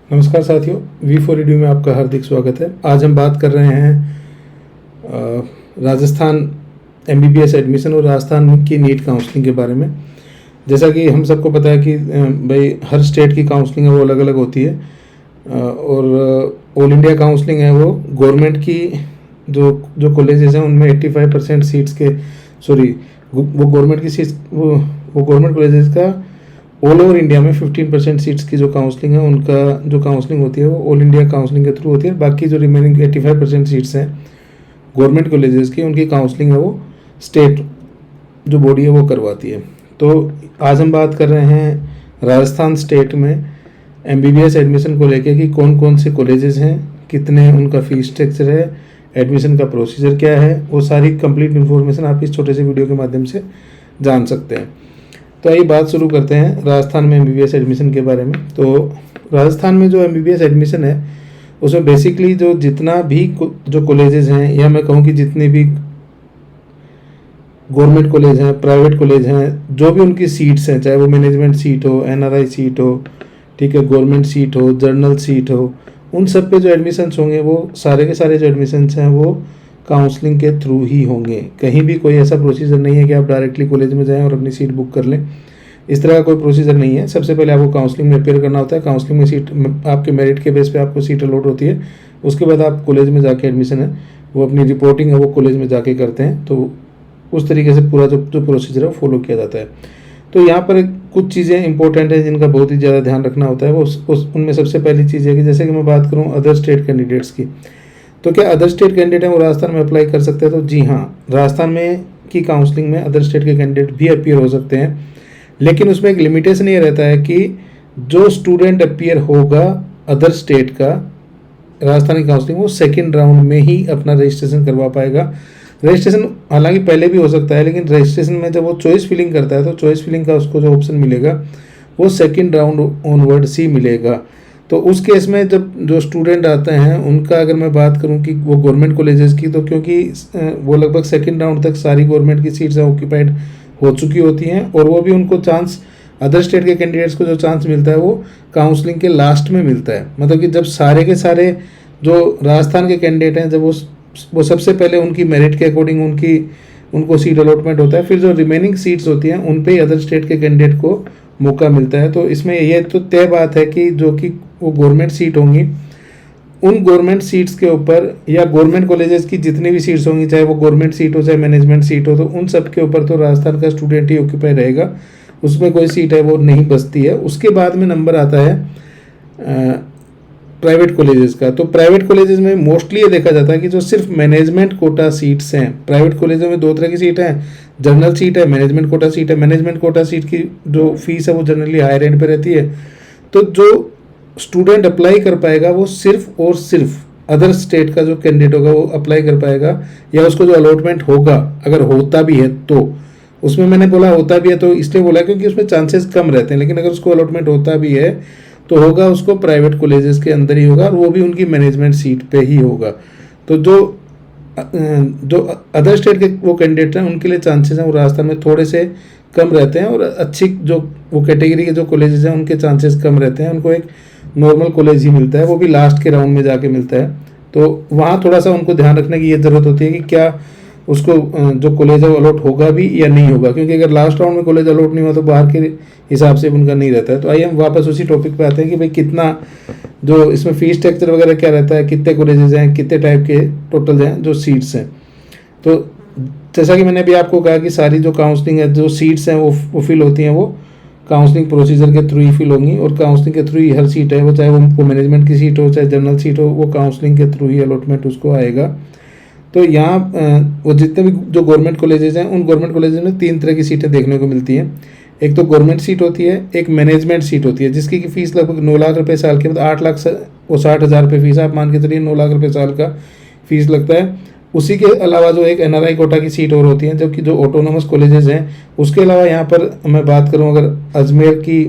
नमस्कार साथियों, V4 radio में आपका हार्दिक स्वागत है। आज हम बात कर रहे हैं राजस्थान MBBS एडमिशन और राजस्थान की नीट काउंसलिंग के बारे में। जैसा कि हम सबको पता है कि भाई हर स्टेट की काउंसलिंग है वो अलग अलग होती है और ऑल इंडिया काउंसलिंग है वो गवर्नमेंट की जो कॉलेजेस हैं उनमें 85% सीट्स के वो गवर्नमेंट की सीट्स वो गवर्नमेंट कॉलेजेस का ऑल ओवर इंडिया में 15% सीट्स की जो काउंसलिंग है उनका जो काउंसलिंग होती है वो ऑल इंडिया काउंसलिंग के थ्रू होती है। बाकी जो रिमेनिंग 85% सीट्स हैं गवर्नमेंट कॉलेजेस की उनकी काउंसलिंग है वो स्टेट जो बॉडी है वो करवाती है। तो आज हम बात कर रहे हैं राजस्थान स्टेट में MBBS एडमिशन को लेकर कि कौन कौन से कॉलेजेस हैं, कितने उनका फीस स्ट्रक्चर है, एडमिशन का प्रोसीजर क्या है, वो सारी कंप्लीट इन्फॉर्मेशन आप इस छोटे से वीडियो के माध्यम से जान सकते हैं। तो आइए बात शुरू करते हैं राजस्थान में MBBS एडमिशन के बारे में। तो राजस्थान में जो MBBS एडमिशन है उसमें बेसिकली जो जितना भी जो कॉलेजेस हैं या मैं कहूँ कि जितने भी गवर्नमेंट कॉलेज हैं, प्राइवेट कॉलेज हैं, जो भी उनकी सीट्स हैं, चाहे वो मैनेजमेंट सीट हो, NRI सीट हो, ठीक है, गवर्नमेंट सीट हो, जर्नल सीट हो, उन सब पे जो एडमिशन्स होंगे वो सारे के सारे जो एडमिशन्स हैं वो काउंसलिंग के थ्रू ही होंगे। कहीं भी कोई ऐसा प्रोसीजर नहीं है कि आप डायरेक्टली कॉलेज में जाएं और अपनी सीट बुक कर लें। इस तरह का कोई प्रोसीजर नहीं है। सबसे पहले आपको काउंसलिंग में अपेयर करना होता है। काउंसलिंग में सीट आपके मेरिट के बेस पे आपको सीट अलॉट होती है। उसके बाद आप कॉलेज में जाके एडमिशन है वो अपनी रिपोर्टिंग है वो कॉलेज में जाके करते हैं। तो उस तरीके से पूरा जो प्रोसीजर है वो फॉलो किया जाता है। तो यहाँ पर कुछ चीज़ें इंपॉर्टेंट हैं जिनका बहुत ही ज़्यादा ध्यान रखना होता है। वो उनमें सबसे पहली चीज़ है कि जैसे कि मैं बात करूँ अदर स्टेट कैंडिडेट्स की, तो क्या अदर स्टेट कैंडिडेट हैं वो राजस्थान में अप्लाई कर सकते हैं? तो जी हाँ, राजस्थान में की काउंसलिंग में अदर स्टेट के कैंडिडेट भी अपीयर हो सकते हैं, लेकिन उसमें एक लिमिटेशन ये रहता है कि जो स्टूडेंट अपीयर होगा अदर स्टेट का राजस्थान की काउंसलिंग वो सेकेंड राउंड में ही अपना रजिस्ट्रेशन करवा पाएगा। रजिस्ट्रेशन हालांकि पहले भी हो सकता है, लेकिन रजिस्ट्रेशन में जब वो चॉइस फिलिंग करता है तो चॉइस फिलिंग का उसको जो ऑप्शन मिलेगा वो सेकेंड राउंड ऑनवर्ड्स ही मिलेगा। तो उस केस में जब जो स्टूडेंट आते हैं उनका अगर मैं बात करूं कि वो गवर्नमेंट कॉलेजेस की, तो क्योंकि वो लगभग सेकेंड राउंड तक सारी गवर्नमेंट की सीट्स ऑक्यूपाइड हो चुकी होती हैं और वो भी उनको चांस अदर स्टेट के कैंडिडेट्स को जो चांस मिलता है वो काउंसलिंग के लास्ट में मिलता है। मतलब कि जब सारे के सारे जो राजस्थान के कैंडिडेट हैं जब वो सबसे पहले उनकी मेरिट के अकॉर्डिंग उनको सीट अलॉटमेंट होता है, फिर जो रिमेनिंग सीट्स होती हैं उन पे ही अदर स्टेट के कैंडिडेट को मौका मिलता है। तो इसमें ये तो तय बात है कि जो कि वो गवर्नमेंट सीट होंगी उन गवर्नमेंट सीट्स के ऊपर या गवर्नमेंट कॉलेजेस की जितनी भी सीट्स होंगी, चाहे वो गवर्नमेंट सीट हो चाहे मैनेजमेंट सीट हो, तो उन सब के ऊपर तो राजस्थान का स्टूडेंट ही ऑक्यूपाई रहेगा, उसमें कोई सीट है वो नहीं बचती है। उसके बाद में नंबर आता है प्राइवेट कॉलेजेस का। तो प्राइवेट कॉलेजेस में मोस्टली ये देखा जाता है कि जो सिर्फ मैनेजमेंट कोटा सीट्स हैं, प्राइवेट कॉलेजों में दो तरह की सीट हैं, जनरल सीट है, मैनेजमेंट कोटा सीट है। मैनेजमेंट कोटा सीट की जो फीस है वो जनरली हायर एंड पे रहती है। तो जो स्टूडेंट अप्लाई कर पाएगा वो सिर्फ और सिर्फ अदर स्टेट का जो कैंडिडेट होगा वो अप्लाई कर पाएगा, या उसको जो अलॉटमेंट होगा अगर होता भी है तो, उसमें मैंने बोला होता भी है तो इसलिए बोला क्योंकि उसमें चांसेस कम रहते हैं, लेकिन अगर उसको अलॉटमेंट होता भी है तो होगा उसको प्राइवेट कॉलेजेस के अंदर ही होगा और वो भी उनकी मैनेजमेंट सीट पे ही होगा। तो जो अदर स्टेट के वो कैंडिडेट हैं उनके लिए चांसेस हैं वो राजस्थान में थोड़े से कम रहते हैं और अच्छी जो वो कैटेगरी के जो कॉलेजेस हैं उनके चांसेस कम रहते हैं। उनको एक नॉर्मल कॉलेज ही मिलता है, वो भी लास्ट के राउंड में जाके मिलता है। तो वहाँ थोड़ा सा उनको ध्यान रखने की ये ज़रूरत होती है कि क्या उसको जो कॉलेज है वो अलॉट होगा भी या नहीं होगा, क्योंकि अगर लास्ट राउंड में कॉलेज अलॉट नहीं हुआ तो बाहर के हिसाब से उनका नहीं रहता है। तो आइए हम वापस उसी टॉपिक पे आते हैं कि भाई कितना जो इसमें फीस स्ट्रक्चर वगैरह क्या रहता है, कितने कॉलेजेस हैं, कितने टाइप के टोटल हैं जो सीट्स हैं। तो जैसा कि मैंने अभी आपको कहा कि सारी जो काउंसलिंग है जो सीट्स हैं वो फिल होती हैं वो काउंसलिंग प्रोसीजर के थ्रू ही फिल होंगी और काउंसलिंग के थ्रू ही हर सीट है वो, चाहे वो मैनेजमेंट की सीट हो चाहे जनरल सीट हो, वो काउंसलिंग के थ्रू ही अलॉटमेंट उसको आएगा। तो यहाँ वो जितने भी जो गवर्नमेंट कॉलेजेस हैं उन गवर्नमेंट कॉलेजेस में तीन तरह की सीटें देखने को मिलती हैं। एक तो गवर्नमेंट सीट होती है, एक मैनेजमेंट सीट होती है जिसकी की फीस लगभग 9 लाख रुपए साल के, मतलब 8,60,000 रुपये फीस है, आप मान के चलिए 9 लाख रुपए साल का फीस लगता है। उसी के अलावा जो एक NRI कोटा की सीट और होती है, जबकि जो ऑटोनोमस कॉलेजेस हैं उसके अलावा यहाँ पर मैं बात करूँ अगर अजमेर की,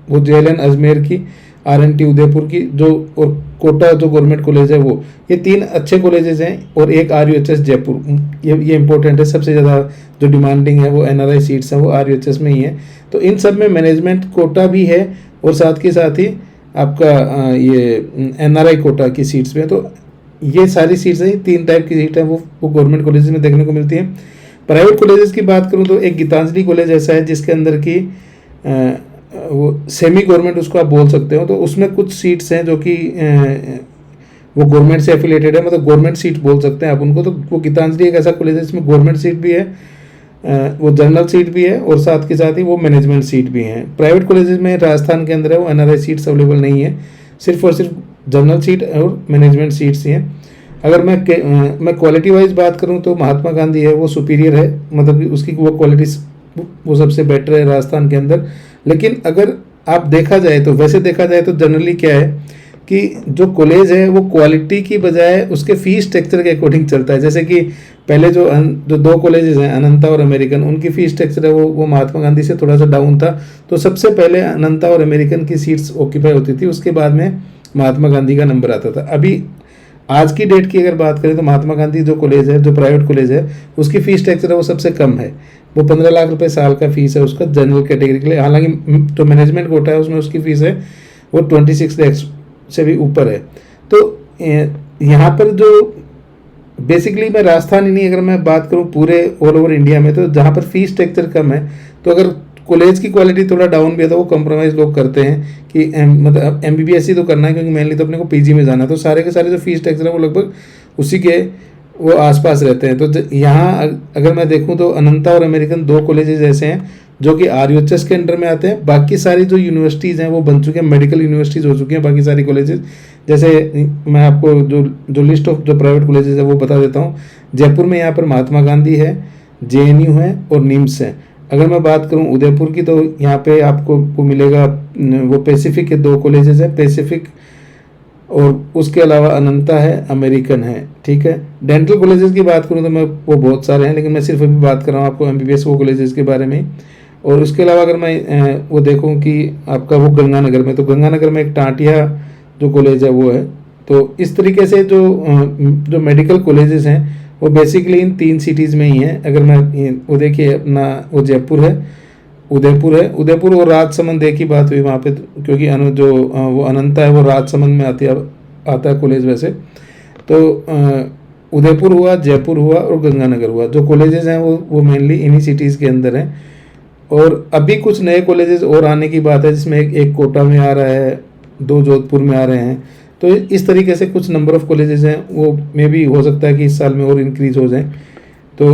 वो JLN अजमेर की, RNT उदयपुर की, जो और कोटा जो गवर्नमेंट कॉलेज है वो, ये तीन अच्छे कॉलेजेस हैं और एक RUHS जयपुर, ये इंपॉर्टेंट है। सबसे ज़्यादा जो डिमांडिंग है वो NRI सीट्स हैं वो RUHS में ही है। तो इन सब में मैनेजमेंट कोटा भी है और साथ ही आपका ये NRI कोटा की सीट्स में। तो ये सारी सीट्स हैं, 3 टाइप की सीट हैं वो गवर्नमेंट कॉलेजेस में देखने को मिलती हैं। प्राइवेट कॉलेजेस की बात करूँ तो एक गीतांजलि कॉलेज ऐसा है जिसके अंदर की वो सेमी गवर्नमेंट उसको आप बोल सकते हो। तो उसमें कुछ सीट्स हैं जो कि वो गवर्नमेंट से एफिलेटेड है, मतलब गवर्नमेंट सीट बोल सकते हैं आप उनको। तो वो गीतांजलि एक ऐसा कॉलेज है जिसमें गवर्नमेंट सीट भी है, वो जनरल सीट भी है, और साथ के साथ ही वो मैनेजमेंट सीट भी हैं। प्राइवेट कॉलेजेस में राजस्थान के अंदर है वो NRI सीट्स अवेलेबल नहीं है, सिर्फ और सिर्फ जनरल सीट और मैनेजमेंट सीट्स ही हैं। अगर मैं क्वालिटी वाइज बात करूं तो महात्मा गांधी है वो सुपीरियर है, मतलब कि उसकी वो क्वालिटी वो सबसे बेटर है राजस्थान के अंदर। लेकिन अगर आप देखा जाए तो, वैसे देखा जाए तो जनरली क्या है कि जो कॉलेज है वो क्वालिटी की बजाय उसके फीस स्ट्रक्चर के अकॉर्डिंग चलता है। जैसे कि पहले जो 2 कॉलेजेस हैं अनंता और अमेरिकन, उनकी फीस स्ट्रक्चर है वो महात्मा गांधी से थोड़ा सा डाउन था। तो सबसे पहले अनंता और अमेरिकन की सीट्स ऑक्यूपाई होती थी, उसके बाद में महात्मा गांधी का नंबर आता था। अभी आज की डेट की अगर बात करें तो महात्मा गांधी जो कॉलेज है, जो प्राइवेट कॉलेज है, उसकी फीस स्ट्रक्चर है वो सबसे कम है। वो 15 लाख रुपए साल का फीस है उसका जनरल कैटेगरी के लिए। हालांकि जो मैनेजमेंट कोटा है उसमें उसकी फीस है वो 26 लाख से भी ऊपर है। तो यहाँ पर जो बेसिकली मैं राजस्थान ही नहीं, अगर मैं बात करूँ पूरे ऑल ओवर इंडिया में, तो जहाँ पर फीस स्ट्रक्चर कम है, तो अगर कॉलेज की क्वालिटी थोड़ा डाउन भी है तो वो कंप्रोमाइज़ लोग करते हैं कि मतलब MBBS ही तो करना है, क्योंकि मेनली तो अपने को PG में जाना है। तो सारे के सारे जो फीस स्ट्रक्चर है वो लगभग उसी के वो आसपास रहते हैं। तो यहाँ अगर मैं देखूँ तो अनंता और अमेरिकन 2 कॉलेजेस ऐसे हैं जो कि RUHS के अंडर में आते हैं। बाकी सारी जो यूनिवर्सिटीज़ हैं वो बन चुके हैं, मेडिकल यूनिवर्सिटीज़ हो चुकी हैं बाकी सारी कॉलेजेस। जैसे मैं आपको जो लिस्ट ऑफ जो प्राइवेट कॉलेजेस है वो बता देता हूँ। जयपुर में यहाँ पर महात्मा गांधी है, JNU है और निम्स है। अगर मैं बात करूं उदयपुर की तो यहाँ पे आपको वो मिलेगा, वो पैसिफिक के 2 कॉलेजेस हैं, पैसिफिक, और उसके अलावा अनंता है, अमेरिकन है। ठीक है। डेंटल कॉलेजेस की बात करूं तो मैं वो बहुत सारे हैं, लेकिन मैं सिर्फ अभी बात कर रहा हूँ आपको MBBS वो कॉलेजेस के बारे में। और उसके अलावा अगर मैं वो देखूँ कि आपका वो गंगानगर में, तो गंगानगर में एक टाटिया जो कॉलेज है वो है। तो इस तरीके से जो मेडिकल कॉलेजेस हैं वो बेसिकली इन 3 सिटीज़ में ही हैं। अगर मैं वो देखिए अपना वो जयपुर है, उदयपुर और राजसमंद एक ही बात हुई वहाँ पे, क्योंकि वो अनंता है वो राजसमंद में आता है कॉलेज वैसे। तो उदयपुर हुआ, जयपुर हुआ और गंगानगर हुआ। जो कॉलेजेस हैं वो मेनली इन्हीं सिटीज़ के अंदर हैं। और अभी कुछ नए कॉलेजेस और आने की बात है, जिसमें एक कोटा में आ रहा है, 2 जोधपुर में आ रहे हैं। तो इस तरीके से कुछ नंबर ऑफ कॉलेजेस हैं वो मे भी हो सकता है कि इस साल में और इंक्रीज हो जाए। तो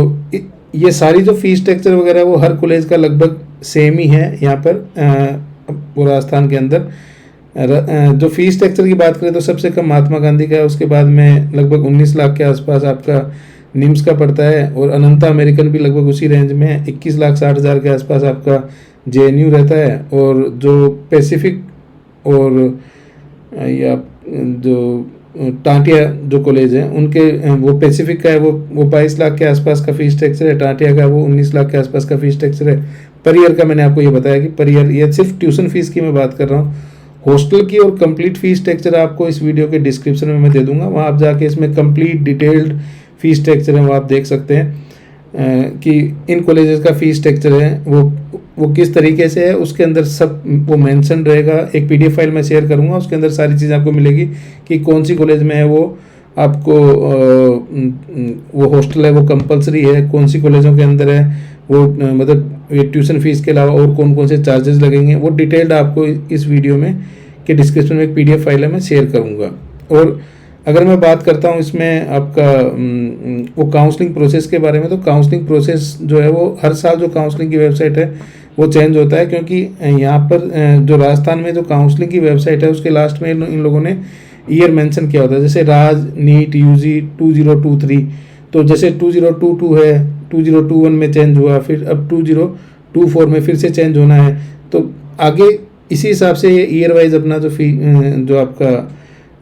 ये सारी जो फीस स्ट्रक्चर वगैरह वो हर कॉलेज का लगभग सेम ही है यहाँ पर राजस्थान के अंदर। जो फीस स्ट्रक्चर की बात करें तो सबसे कम महात्मा गांधी का है, उसके बाद में लगभग 19 लाख के आसपास आपका निम्स का पड़ता है, और अनंता अमेरिकन भी लगभग उसी रेंज में है, 21,60,000 के आसपास आपका JNU रहता है। और जो पैसिफिक और या जो टाटिया जो कॉलेज है उनके वो पैसिफिक का है वो 22 लाख के आसपास का फीस स्ट्रक्चर है, टाटिया का वो 19 लाख के आसपास का फीस स्ट्रक्चर है। पर ईयर का मैंने आपको ये बताया कि पर ईयर, ये सिर्फ ट्यूशन फीस की मैं बात कर रहा हूँ। हॉस्टल की और कंप्लीट फीस स्ट्रक्चर आपको इस वीडियो के डिस्क्रिप्शन में मैं दे दूंगा, वहाँ आप जाके इसमें कंप्लीट डिटेल्ड फीस स्ट्रक्चर है वो आप देख सकते हैं कि इन कॉलेजेस का फीस स्ट्रक्चर है वो किस तरीके से है। उसके अंदर सब वो मेंशन रहेगा। एक PDF फाइल मैं शेयर करूंगा, उसके अंदर सारी चीज़ आपको मिलेगी कि कौन सी कॉलेज में है वो आपको वो हॉस्टल है वो कंपलसरी है, कौन सी कॉलेजों के अंदर है वो मतलब ये ट्यूशन फीस के अलावा और कौन कौन से चार्जेस लगेंगे, वो डिटेल्ड आपको इस वीडियो में के डिस्क्रिप्शन में एक PDF फाइल है मैं शेयर करूँगा। और अगर मैं बात करता हूँ इसमें आपका वो काउंसलिंग प्रोसेस के बारे में, तो काउंसलिंग प्रोसेस जो है वो हर साल जो काउंसलिंग की वेबसाइट है वो चेंज होता है, क्योंकि यहाँ पर जो राजस्थान में जो काउंसलिंग की वेबसाइट है उसके लास्ट में इन लोगों ने ईयर मेंशन किया होता है। जैसे राज नीट UG 2023, तो जैसे 2022 है, 2021 में चेंज हुआ, फिर अब 2024 में फिर से चेंज होना है। तो आगे इसी हिसाब से ये ईयर वाइज अपना जो आपका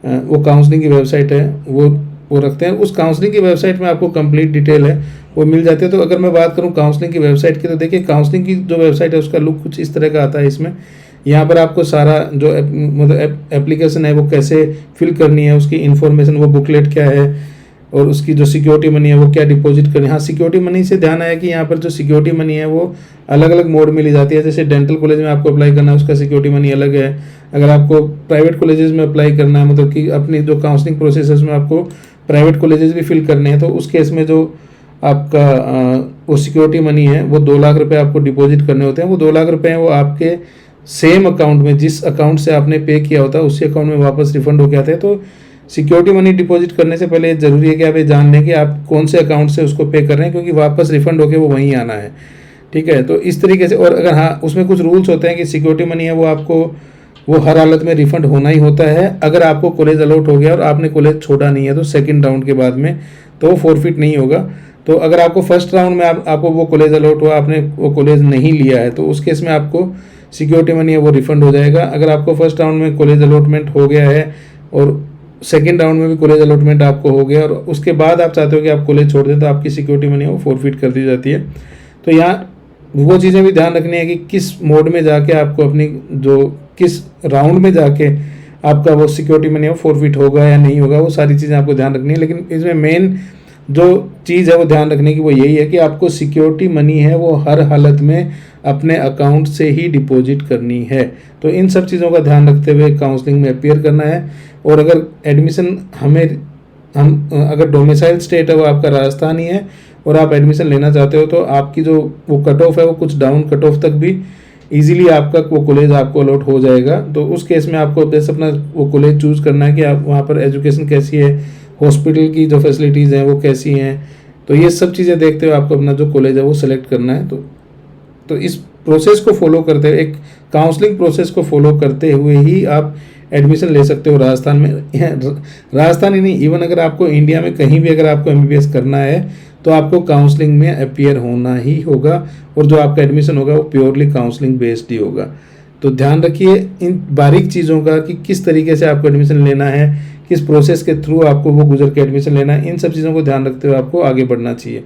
वो काउंसलिंग की वेबसाइट है वो रखते हैं। उस काउंसलिंग की वेबसाइट में आपको कंप्लीट डिटेल है वो मिल जाती है। तो अगर मैं बात करूं काउंसलिंग की वेबसाइट की, तो देखिए काउंसलिंग की जो वेबसाइट है उसका लुक कुछ इस तरह का आता है। इसमें यहाँ पर आपको सारा जो मतलब एप्लीकेशन है वो कैसे फिल करनी है, उसकी इन्फॉर्मेशन, वो बुकलेट क्या है, और उसकी जो सिक्योरिटी मनी है वो क्या डिपॉजिट करनी है। हाँ, सिक्योरिटी मनी से ध्यान आया कि यहाँ पर जो सिक्योरिटी मनी है वो अलग अलग मोड में ली जाती है। जैसे डेंटल कॉलेज में आपको अप्लाई करना है, उसका सिक्योरिटी मनी अलग है। अगर आपको प्राइवेट कॉलेजेस में अप्लाई करना है, मतलब कि अपनी जो काउंसलिंग प्रोसेस में आपको प्राइवेट कॉलेजेस भी फिल करने हैं, तो उस केस में जो आपका वो सिक्योरिटी मनी है वो 2 लाख रुपए आपको डिपॉजिट करने होते हैं। वो 2 लाख रुपए हैं वो आपके सेम अकाउंट में, जिस अकाउंट से आपने पे किया होता है उसी अकाउंट में वापस रिफंड होके आते हैं। तो सिक्योरिटी मनी डिपॉजिट करने से पहले ज़रूरी है कि आप ये जान लें कि आप कौन से अकाउंट से उसको पे कर रहे हैं, क्योंकि वापस रिफंड होके वो वहीं आना है। ठीक है, तो इस तरीके से। और अगर हाँ, उसमें कुछ रूल्स होते हैं कि सिक्योरिटी मनी है वो आपको वो हर हालत में रिफंड होना ही होता है। अगर आपको कॉलेज अलॉट हो गया और आपने कॉलेज छोड़ा नहीं है तो सेकंड राउंड के बाद में तो वो फॉरफिट नहीं होगा। तो अगर आपको फर्स्ट राउंड में आपको वो कॉलेज अलॉट हुआ, आपने वो कॉलेज नहीं लिया है, तो उस केस में आपको सिक्योरिटी मनी है वो रिफंड हो जाएगा। अगर आपको फर्स्ट राउंड में कॉलेज अलॉटमेंट हो गया है और सेकेंड राउंड में भी कॉलेज अलॉटमेंट आपको हो गया और उसके बाद आप चाहते हो कि आप कॉलेज छोड़ दें, तो आपकी सिक्योरिटी मनी है वो फॉरफिट कर दी जाती है। तो यहाँ वो चीज़ें भी ध्यान रखनी है कि किस मोड में जाके आपको अपनी जो किस राउंड में जाके आपका वो सिक्योरिटी मनी है वो फॉरफिट होगा या नहीं होगा, वो सारी चीज़ें आपको ध्यान रखनी है। लेकिन इसमें मेन जो चीज़ है वो ध्यान रखने की वो यही है कि आपको सिक्योरिटी मनी है वो हर हालत में अपने अकाउंट से ही डिपॉजिट करनी है। तो इन सब चीज़ों का ध्यान रखते हुए काउंसलिंग में अपीयर करना है। और अगर एडमिशन हम अगर डोमिसाइल स्टेट है वो आपका राजस्थान ही है और आप एडमिशन लेना चाहते हो, तो आपकी जो वो कट ऑफ है वो कुछ डाउन कट ऑफ तक भी इजीली आपका वो कॉलेज आपको अलॉट हो जाएगा। तो उस केस में आपको बस अपना वो कॉलेज चूज़ करना है कि आप वहाँ पर एजुकेशन कैसी है, हॉस्पिटल की जो फैसिलिटीज़ हैं वो कैसी हैं। तो ये सब चीज़ें देखते हुए आपको अपना जो कॉलेज है वो सिलेक्ट करना है। तो इस प्रोसेस को फॉलो करते हुए, एक काउंसलिंग प्रोसेस को फॉलो करते हुए ही आप एडमिशन ले सकते हो राजस्थान में। राजस्थान ही नहीं, इवन अगर आपको इंडिया में कहीं भी अगर आपको MBBS करना है तो आपको काउंसलिंग में अपीयर होना ही होगा और जो आपका एडमिशन होगा वो प्योरली काउंसलिंग बेस्ड ही होगा। तो ध्यान रखिए इन बारीक चीज़ों का कि किस तरीके से आपको एडमिशन लेना है, किस प्रोसेस के थ्रू आपको वो गुजर के एडमिशन लेना है। इन सब चीज़ों को ध्यान रखते हुए आपको आगे बढ़ना चाहिए।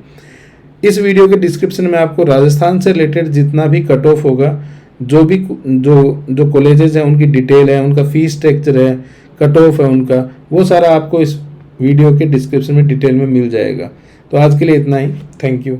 इस वीडियो के डिस्क्रिप्शन में आपको राजस्थान से रिलेटेड जितना भी कट ऑफ होगा, जो भी जो कॉलेजेस हैं उनकी डिटेल है, उनका फीस स्ट्रक्चर है, कट ऑफ है उनका, वो सारा आपको इस वीडियो के डिस्क्रिप्शन में डिटेल में मिल जाएगा। तो आज के लिए इतना ही। Thank you.